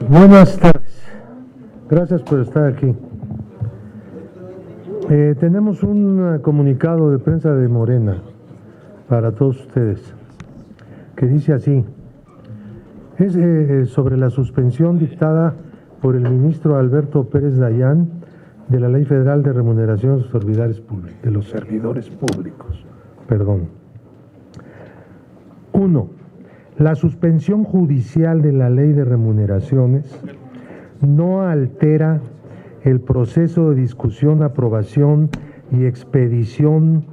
Buenas tardes. Gracias por estar aquí. Tenemos un comunicado de prensa de Morena para todos ustedes, que dice así. Es sobre la suspensión dictada por el ministro Alberto Pérez Dayán de la Ley Federal de Remuneración de los Servidores Públicos. 1. La suspensión judicial de la Ley de Remuneraciones no altera el proceso de discusión, aprobación y expedición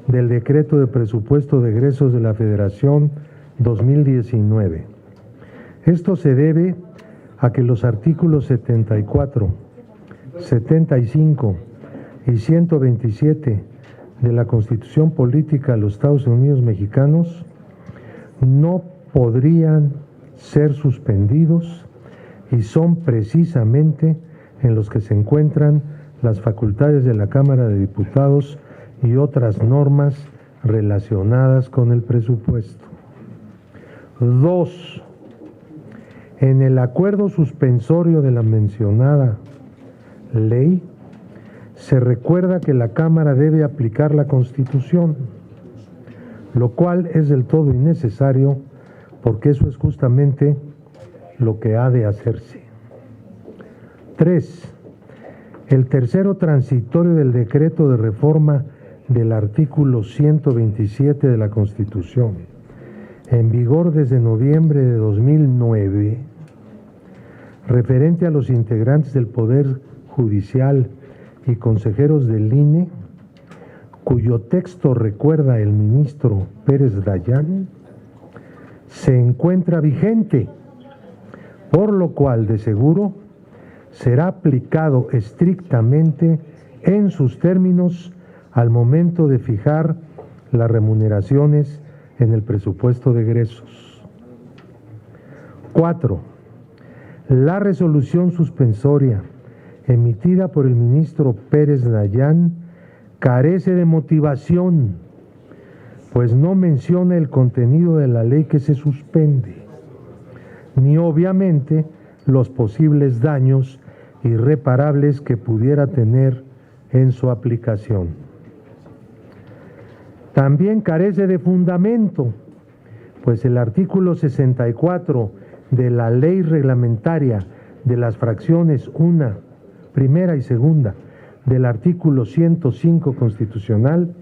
del Decreto de Presupuesto de Egresos de la Federación 2019. Esto se debe a que los artículos 74, 75 y 127 de la Constitución Política de los Estados Unidos Mexicanos no podrían ser suspendidos y son precisamente en los que se encuentran las facultades de la Cámara de Diputados y otras normas relacionadas con el presupuesto. 2. En el acuerdo suspensorio de la mencionada ley, se recuerda que la Cámara debe aplicar la Constitución, lo cual es del todo innecesario porque eso es justamente lo que ha de hacerse. 3. El tercero transitorio del decreto de reforma del artículo 127 de la Constitución, en vigor desde noviembre de 2009, referente a los integrantes del Poder Judicial y consejeros del INE, cuyo texto recuerda el ministro Pérez Dayán, se encuentra vigente, por lo cual de seguro será aplicado estrictamente en sus términos al momento de fijar las remuneraciones en el presupuesto de egresos. 4. La resolución suspensoria emitida por el ministro Pérez Dayán carece de motivación, pues no menciona el contenido de la ley que se suspende, ni obviamente los posibles daños irreparables que pudiera tener en su aplicación. También carece de fundamento, pues el artículo 64 de la ley reglamentaria de las fracciones primera y segunda del artículo 105 constitucional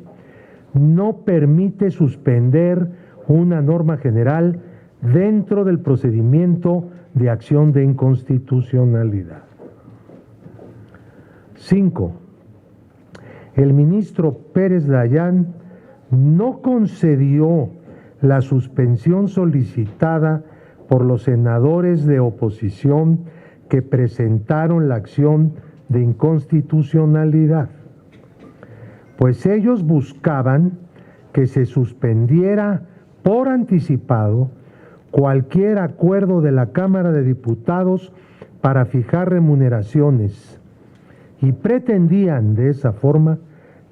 no permite suspender una norma general dentro del procedimiento de acción de inconstitucionalidad. 5. El ministro Pérez Dayán no concedió la suspensión solicitada por los senadores de oposición que presentaron la acción de inconstitucionalidad, pues ellos buscaban que se suspendiera por anticipado cualquier acuerdo de la Cámara de Diputados para fijar remuneraciones y pretendían de esa forma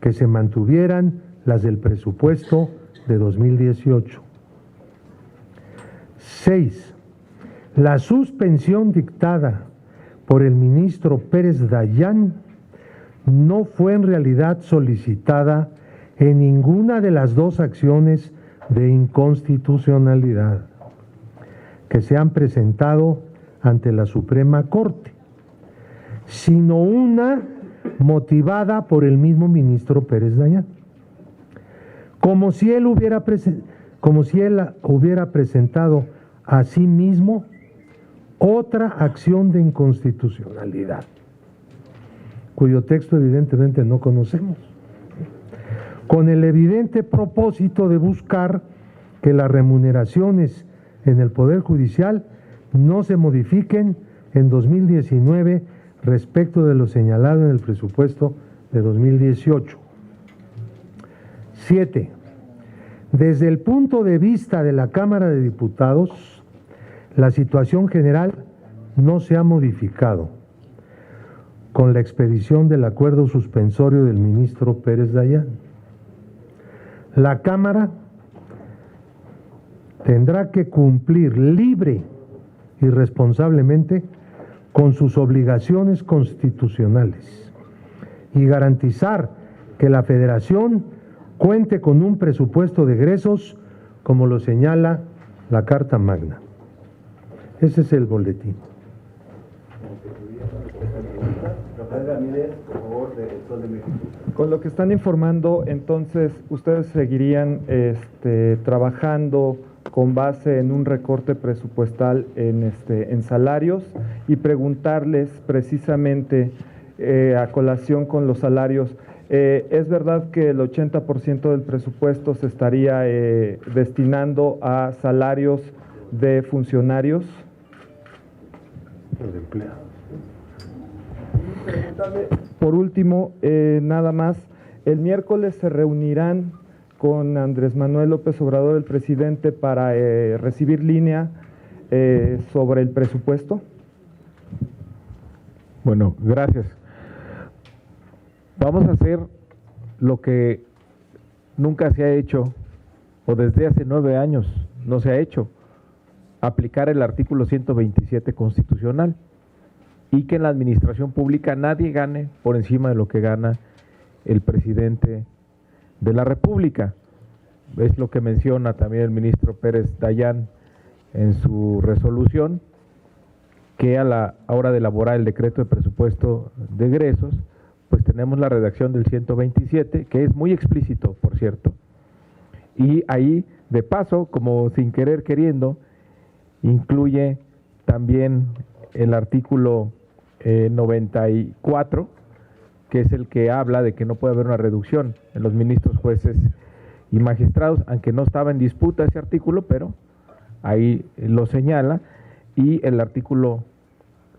que se mantuvieran las del presupuesto de 2018. 6. La suspensión dictada por el ministro Pérez Dayán no fue en realidad solicitada en ninguna de las dos acciones de inconstitucionalidad que se han presentado ante la Suprema Corte, sino una motivada por el mismo ministro Pérez Dayán, como si él hubiera presentado a sí mismo otra acción de inconstitucionalidad, cuyo texto evidentemente no conocemos, con el evidente propósito de buscar que las remuneraciones en el Poder Judicial no se modifiquen en 2019 respecto de lo señalado en el presupuesto de 2018. 7. Desde el punto de vista de la Cámara de Diputados, la situación general no se ha modificado con la expedición del acuerdo suspensorio del ministro Pérez Dayán. La Cámara tendrá que cumplir libre responsablemente con sus obligaciones constitucionales y garantizar que la Federación cuente con un presupuesto de egresos como lo señala la Carta Magna. Ese es el boletín. Con lo que están informando, entonces, ustedes seguirían trabajando con base en un recorte presupuestal en salarios, y preguntarles precisamente a colación con los salarios, ¿es verdad que el 80% del presupuesto se estaría destinando a salarios de funcionarios? De empleados. Por último, nada más, el miércoles se reunirán con Andrés Manuel López Obrador, el presidente, para recibir línea sobre el presupuesto. Bueno, gracias. Vamos a hacer lo que nunca se ha hecho, o desde hace 9 años no se ha hecho, aplicar el artículo 127 constitucional, y que en la administración pública nadie gane por encima de lo que gana el presidente de la República. Es lo que menciona también el ministro Pérez Dayán en su resolución, que a la hora de elaborar el decreto de presupuesto de egresos, pues tenemos la redacción del 127, que es muy explícito, por cierto, y ahí, de paso, como sin querer queriendo, incluye también el artículo 94, que es el que habla de que no puede haber una reducción en los ministros, jueces y magistrados, aunque no estaba en disputa ese artículo, pero ahí lo señala, y el artículo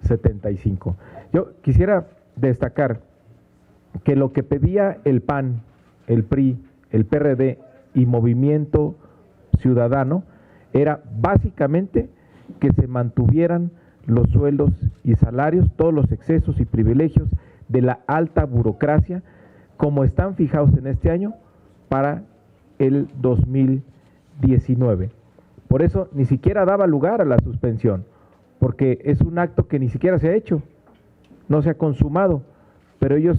75. Yo quisiera destacar que lo que pedía el PAN, el PRI, el PRD y Movimiento Ciudadano era básicamente que se mantuvieran los sueldos y salarios, todos los excesos y privilegios de la alta burocracia, como están fijados en este año para el 2019. Por eso ni siquiera daba lugar a la suspensión, porque es un acto que ni siquiera se ha hecho, no se ha consumado, pero ellos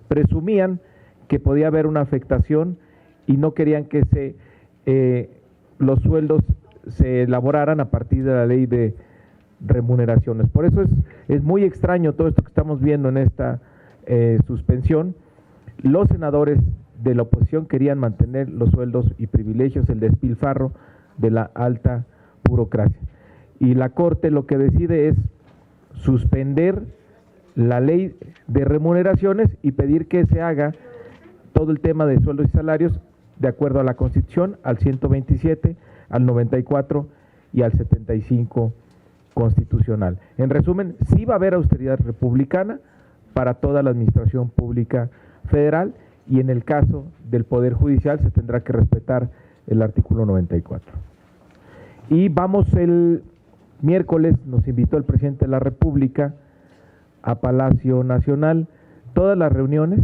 presumían que podía haber una afectación y no querían que los sueldos se elaboraran a partir de la ley de remuneraciones. Por eso es muy extraño todo esto que estamos viendo en esta suspensión. Los senadores de la oposición querían mantener los sueldos y privilegios, el despilfarro de la alta burocracia. Y la Corte lo que decide es suspender la ley de remuneraciones y pedir que se haga todo el tema de sueldos y salarios de acuerdo a la Constitución, al 127, al 94 y al 75 constitucional. En resumen, sí va a haber austeridad republicana para toda la administración pública federal, y en el caso del Poder Judicial se tendrá que respetar el artículo 94. Y vamos el miércoles, nos invitó el presidente de la República a Palacio Nacional. Todas las reuniones,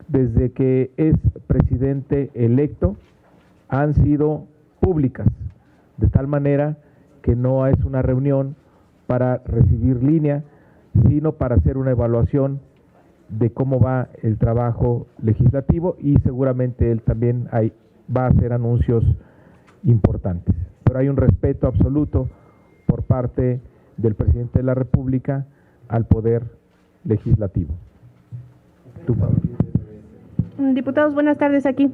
desde que es presidente electo, han sido públicas, de tal manera que no es una reunión para recibir línea, sino para hacer una evaluación de cómo va el trabajo legislativo, y seguramente él también va a hacer anuncios importantes. Pero hay un respeto absoluto por parte del presidente de la República al poder legislativo. Diputados, buenas tardes aquí.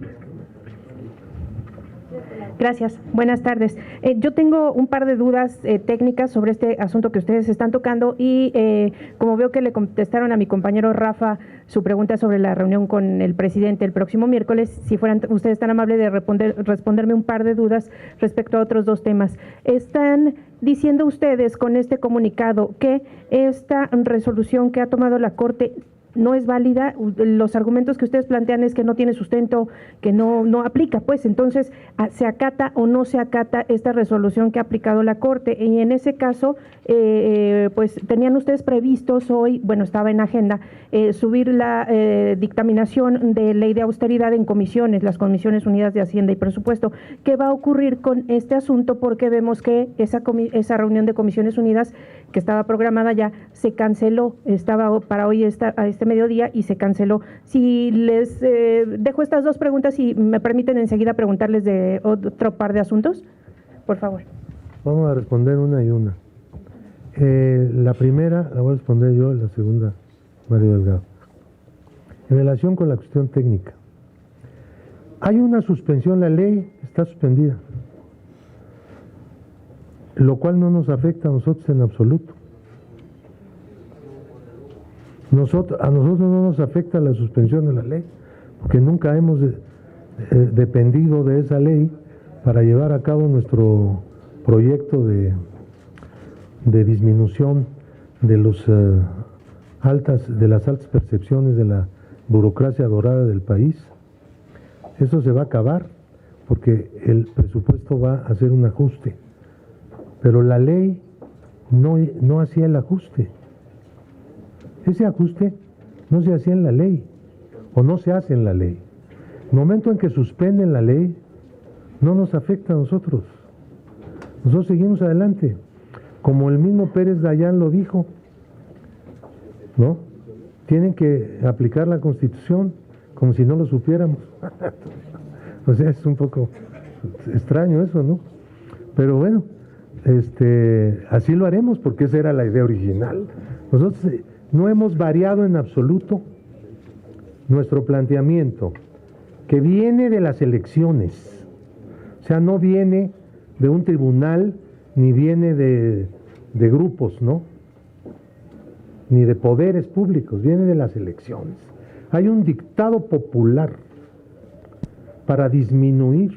Gracias, buenas tardes. Yo tengo un par de dudas técnicas sobre este asunto que ustedes están tocando, y como veo que le contestaron a mi compañero Rafa su pregunta sobre la reunión con el presidente el próximo miércoles, si fueran ustedes tan amables de responderme un par de dudas respecto a otros dos temas. Están diciendo ustedes con este comunicado que esta resolución que ha tomado la Corte no es válida, los argumentos que ustedes plantean es que no tiene sustento, que no aplica, pues entonces se acata o no se acata esta resolución que ha aplicado la Corte, y en ese caso pues tenían ustedes previstos hoy, bueno, estaba en agenda, subir la dictaminación de ley de austeridad en comisiones, las Comisiones Unidas de Hacienda y Presupuesto. ¿Qué va a ocurrir con este asunto? Porque vemos que esa reunión de Comisiones Unidas que estaba programada ya se canceló, estaba para hoy a este mediodía y se canceló. Si les dejo estas dos preguntas y me permiten enseguida preguntarles de otro par de asuntos, por favor. Vamos a responder una y una. La primera la voy a responder yo, la segunda Mario Delgado. En relación con la cuestión técnica, hay una suspensión, la ley está suspendida, lo cual no nos afecta a nosotros en absoluto. A nosotros no nos afecta la suspensión de la ley, porque nunca hemos dependido de esa ley para llevar a cabo nuestro proyecto de disminución de las altas percepciones de la burocracia dorada del país. Eso se va a acabar porque el presupuesto va a hacer un ajuste, pero la ley no hacía el ajuste. Ese ajuste no se hacía en la ley, o no se hace en la ley. El momento en que suspenden la ley, no nos afecta a nosotros. Nosotros seguimos adelante, como el mismo Pérez Dayán lo dijo, ¿no? Tienen que aplicar la Constitución como si no lo supiéramos. O sea, es un poco extraño eso, ¿no? Pero bueno, así lo haremos porque esa era la idea original. Nosotros no hemos variado en absoluto nuestro planteamiento, que viene de las elecciones, o sea, no viene de un tribunal, ni viene de grupos, ¿no? Ni de poderes públicos, viene de las elecciones. Hay un dictado popular para disminuir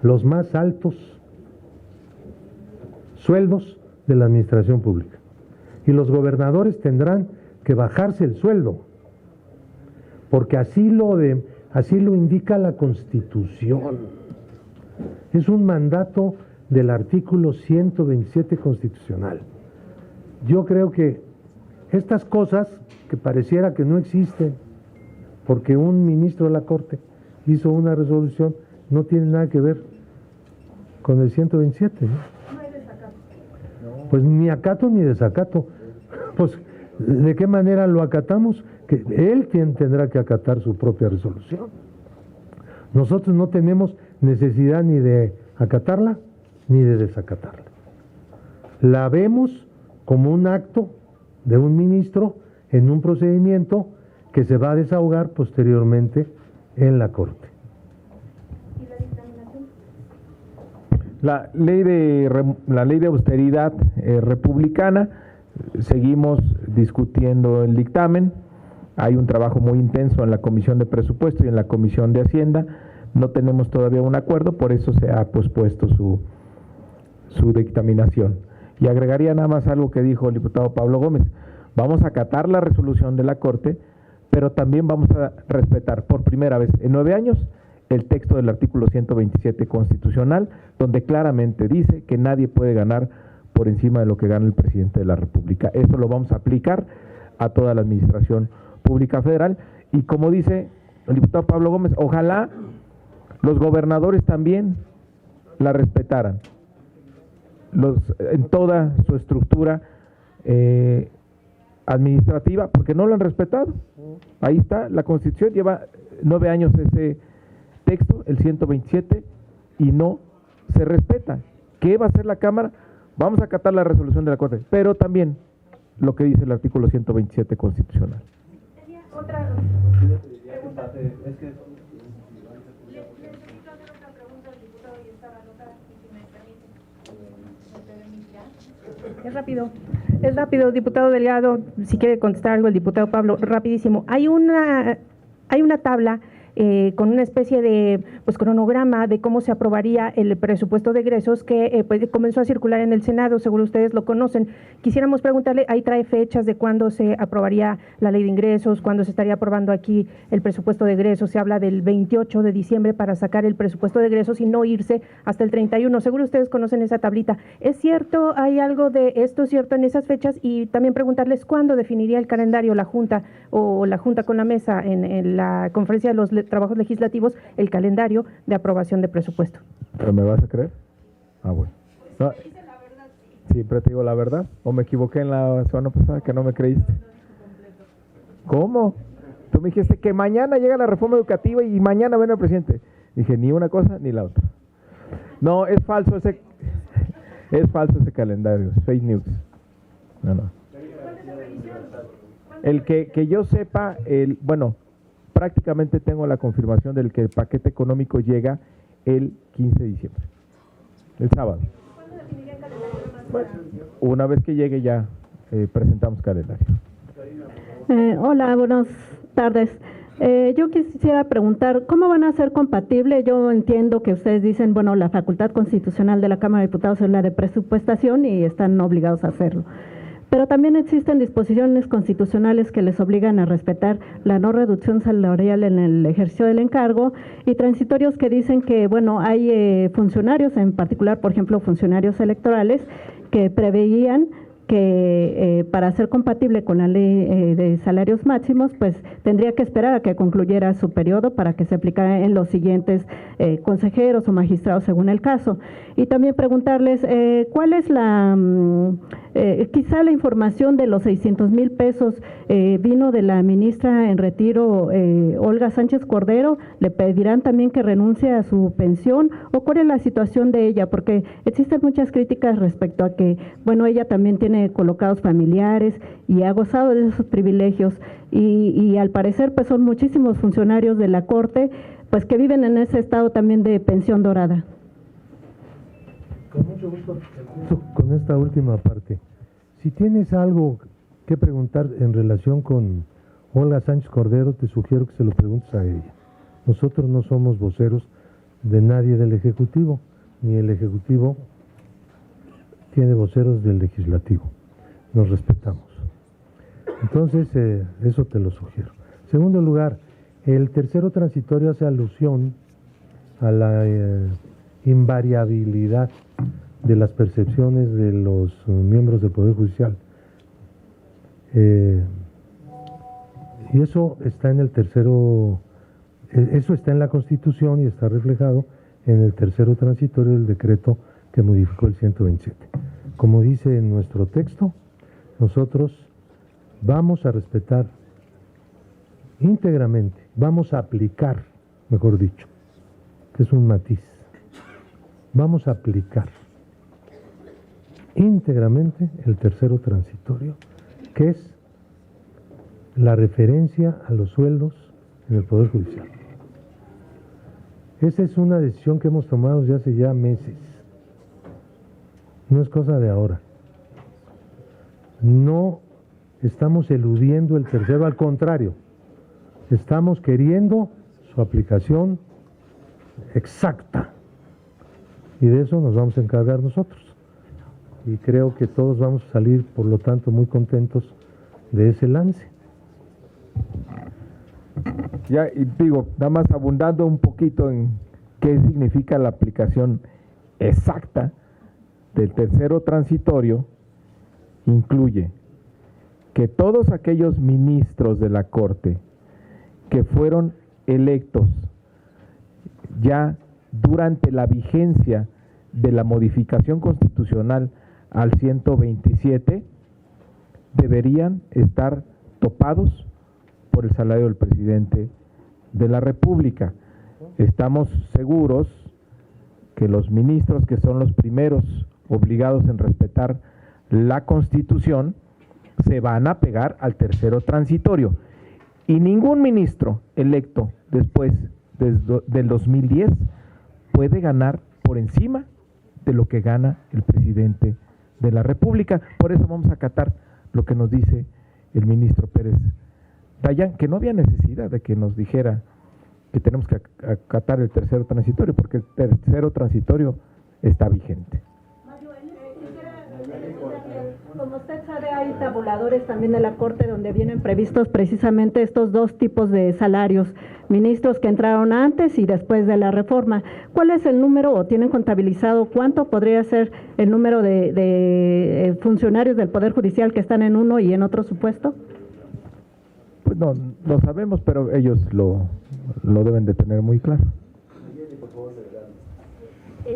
los más altos sueldos de la administración pública. Y los gobernadores tendrán que bajarse el sueldo, porque así lo indica la Constitución. Es un mandato del artículo 127 constitucional. Yo creo que estas cosas que pareciera que no existen, porque un ministro de la Corte hizo una resolución, no tienen nada que ver con el 127, ¿no? No hay desacato. Pues ni acato ni desacato. Pues, ¿de qué manera lo acatamos? Que él tendrá que acatar su propia resolución. Nosotros no tenemos necesidad ni de acatarla ni de desacatarla. La vemos como un acto de un ministro en un procedimiento que se va a desahogar posteriormente en la Corte. ¿Y la dictaminación? La ley de austeridad republicana, seguimos discutiendo el dictamen. Hay un trabajo muy intenso en la Comisión de Presupuesto y en la Comisión de Hacienda. No tenemos todavía un acuerdo, por eso se ha pospuesto su dictaminación. Y agregaría nada más algo que dijo el diputado Pablo Gómez. Vamos a acatar la resolución de la Corte, pero también vamos a respetar por primera vez en 9 años el texto del artículo 127 constitucional, donde claramente dice que nadie puede ganar por encima de lo que gana el presidente de la República. Eso lo vamos a aplicar a toda la administración pública federal, y como dice el diputado Pablo Gómez, ojalá los gobernadores también la respetaran en toda su estructura administrativa, porque no lo han respetado. Ahí está, la Constitución lleva 9 años ese texto, el 127, y no se respeta. ¿Qué va a hacer la Cámara? Vamos a acatar la resolución de la Corte, pero también lo que dice el artículo 127 constitucional. Tenía otra pregunta. Es que necesito hacer otra pregunta al diputado y estaba anotada, si me permite. Es rápido, diputado Delgado, si quiere contestar algo el diputado Pablo, rapidísimo. Hay una tabla con una especie de cronograma de cómo se aprobaría el presupuesto de egresos que comenzó a circular en el Senado, seguro ustedes lo conocen. Quisiéramos preguntarle, ahí trae fechas de cuándo se aprobaría la ley de ingresos, cuándo se estaría aprobando aquí el presupuesto de egresos. Se habla del 28 de diciembre para sacar el presupuesto de egresos y no irse hasta el 31. Seguro ustedes conocen esa tablita. ¿Es cierto? ¿Hay algo de esto cierto en esas fechas? Y también preguntarles cuándo definiría el calendario la Junta o la Junta con la mesa en la conferencia de los trabajos legislativos, el calendario de aprobación de presupuesto. ¿Pero me vas a creer? Ah, bueno. No, siempre te digo la verdad. ¿O me equivoqué en la semana pasada que no me creíste? ¿Cómo? Tú me dijiste que mañana llega la reforma educativa y mañana viene el presidente. Dije, ni una cosa ni la otra. No, es falso ese calendario, fake news. No. El que yo sepa, bueno, prácticamente tengo la confirmación del que el paquete económico llega el 15 de diciembre, el sábado. ¿Cuándo definiría el calendario? Bueno, una vez que llegue ya presentamos calendario. Hola, buenas tardes. Yo quisiera preguntar, ¿cómo van a ser compatibles? Yo entiendo que ustedes dicen, bueno, la facultad constitucional de la Cámara de Diputados es la de presupuestación y están obligados a hacerlo. Pero también existen disposiciones constitucionales que les obligan a respetar la no reducción salarial en el ejercicio del encargo y transitorios que dicen que, bueno, hay funcionarios, en particular, por ejemplo, funcionarios electorales, que preveían que para ser compatible con la ley de salarios máximos, pues tendría que esperar a que concluyera su periodo para que se aplicara en los siguientes consejeros o magistrados según el caso. Y también preguntarles cuál es quizá la información de los 600,000 pesos vino de la ministra en retiro, Olga Sánchez Cordero. ¿Le pedirán también que renuncie a su pensión o cuál es la situación de ella? Porque existen muchas críticas respecto a que, bueno, ella también tiene colocados familiares y ha gozado de esos privilegios y al parecer pues son muchísimos funcionarios de la Corte pues que viven en ese estado también de pensión dorada. Con mucho gusto con esta última parte. Si tienes algo que preguntar en relación con Olga Sánchez Cordero, te sugiero que se lo preguntes a ella. Nosotros no somos voceros de nadie del Ejecutivo, ni el Ejecutivo tiene voceros del Legislativo. Nos respetamos. Entonces, eso te lo sugiero. En segundo lugar, el tercero transitorio hace alusión a la invariabilidad de las percepciones de los miembros del Poder Judicial. Y eso está en el tercero, eso está en la Constitución y está reflejado en el tercero transitorio del decreto que modificó el 127. Como dice en nuestro texto, nosotros vamos a respetar íntegramente, vamos a aplicar, mejor dicho, que es un matiz, vamos a aplicar íntegramente el tercero transitorio, que es la referencia a los sueldos en el Poder Judicial. Esa es una decisión que hemos tomado desde hace ya meses. No es cosa de ahora. No estamos eludiendo el tercero, al contrario, estamos queriendo su aplicación exacta. Y de eso nos vamos a encargar nosotros. Y creo que todos vamos a salir, por lo tanto, muy contentos de ese lance. Ya, y digo, nada más abundando un poquito en qué significa la aplicación exacta del tercero transitorio, incluye que todos aquellos ministros de la Corte que fueron electos ya durante la vigencia de la modificación constitucional al 127 deberían estar topados por el salario del presidente de la República. Estamos seguros que los ministros, que son los primeros obligados en respetar la Constitución, se van a pegar al tercero transitorio. Y ningún ministro electo después del 2010 puede ganar por encima de lo que gana el presidente de la República. Por eso vamos a acatar lo que nos dice el ministro Pérez Dayán, que no había necesidad de que nos dijera que tenemos que acatar el tercero transitorio, porque el tercero transitorio está vigente. Como usted sabe, hay tabuladores también de la Corte donde vienen previstos precisamente estos dos tipos de salarios, ministros que entraron antes y después de la reforma. ¿Cuál es el número o tienen contabilizado cuánto podría ser el número de funcionarios del Poder Judicial que están en uno y en otro supuesto? Pues no, lo sabemos, pero ellos lo deben de tener muy claro.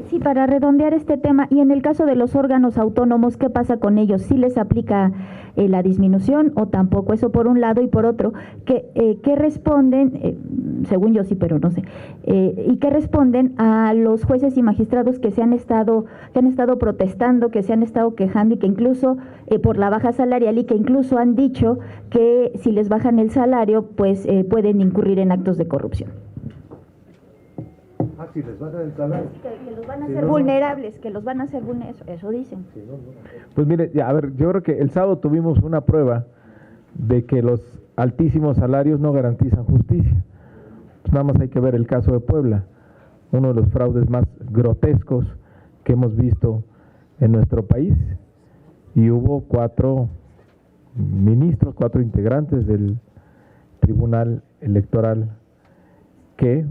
Sí, para redondear este tema, y en el caso de los órganos autónomos, ¿qué pasa con ellos? ¿Sí les aplica la disminución o tampoco? Eso por un lado, y por otro, ¿qué responden, según yo sí, pero no sé, y qué responden a los jueces y magistrados que han estado protestando, que se han estado quejando y que incluso por la baja salarial y que incluso han dicho que si les bajan el salario, pues pueden incurrir en actos de corrupción? Si les bajan el salario. Que los van a hacer vulnerables, que los van a hacer vulnerables, eso dicen. Pues mire, a ver, yo creo que el sábado tuvimos una prueba de que los altísimos salarios no garantizan justicia. Pues nada más hay que ver el caso de Puebla, uno de los fraudes más grotescos que hemos visto en nuestro país, y hubo 4 ministros, 4 integrantes del Tribunal Electoral que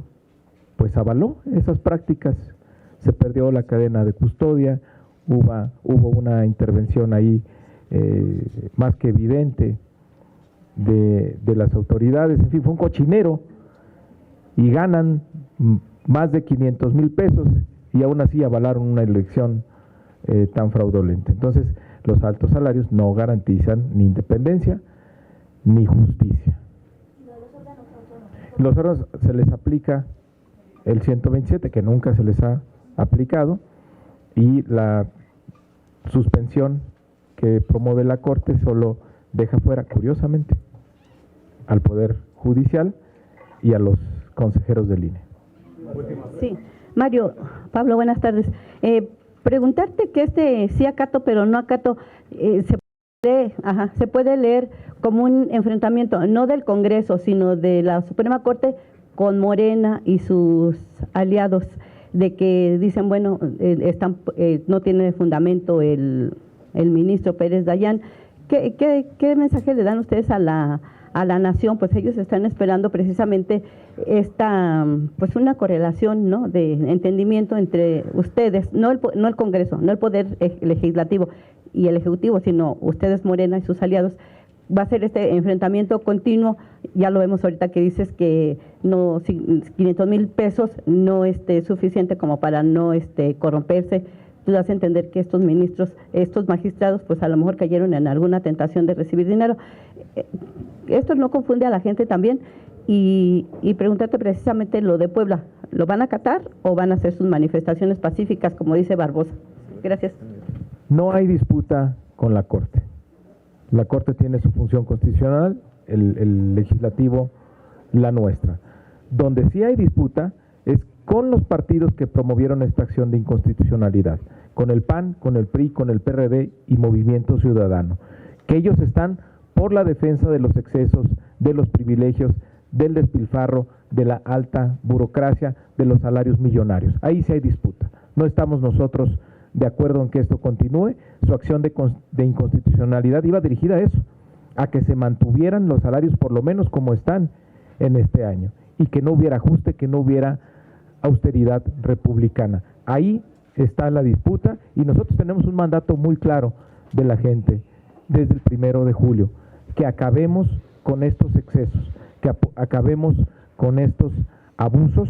pues avaló esas prácticas. Se perdió la cadena de custodia, hubo una intervención ahí más que evidente de las autoridades, en fin, fue un cochinero, y ganan más de 500,000 pesos y aún así avalaron una elección tan fraudulenta. Entonces, los altos salarios no garantizan ni independencia ni justicia. Los órganos se les aplica el 127, que nunca se les ha aplicado, y la suspensión que promueve la Corte solo deja fuera, curiosamente, al Poder Judicial y a los consejeros del INE. Sí, Mario, Pablo, buenas tardes. Preguntarte que sí acato, pero no acato, se puede leer como un enfrentamiento, no del Congreso, sino de la Suprema Corte con Morena y sus aliados, de que dicen, bueno, no tiene fundamento el ministro Pérez Dayán. ¿Qué mensaje le dan ustedes a la nación? Pues ellos están esperando precisamente pues una correlación, ¿no?, de entendimiento entre ustedes, no el Congreso, no el Poder Legislativo y el Ejecutivo, sino ustedes, Morena y sus aliados. Va a ser este enfrentamiento continuo. Ya lo vemos ahorita que dices que 500,000 pesos no es suficiente como para no corromperse. Tú das a entender que estos ministros, estos magistrados, pues a lo mejor cayeron en alguna tentación de recibir dinero. Esto no confunde a la gente también, y preguntarte precisamente lo de Puebla, ¿lo van a acatar o van a hacer sus manifestaciones pacíficas, como dice Barbosa? Gracias. No hay disputa con la Corte. La Corte tiene su función constitucional, el legislativo la nuestra. Donde sí hay disputa es con los partidos que promovieron esta acción de inconstitucionalidad, con el PAN, con el PRI, con el PRD y Movimiento Ciudadano, que ellos están por la defensa de los excesos, de los privilegios, del despilfarro, de la alta burocracia, de los salarios millonarios. Ahí sí hay disputa. No estamos nosotros de acuerdo en que esto continúe. Su acción de inconstitucionalidad iba dirigida a eso, a que se mantuvieran los salarios por lo menos como están en este año, y que no hubiera ajuste, que no hubiera austeridad republicana. Ahí está la disputa, y nosotros tenemos un mandato muy claro de la gente desde el 1 de julio, que acabemos con estos excesos, que acabemos con estos abusos,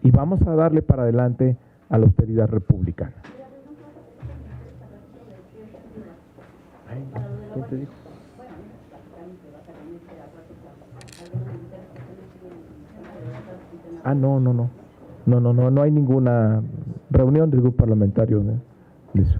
y vamos a darle para adelante a la austeridad republicana. ¿Quién te dijo? No hay ninguna reunión del grupo parlamentario de eso.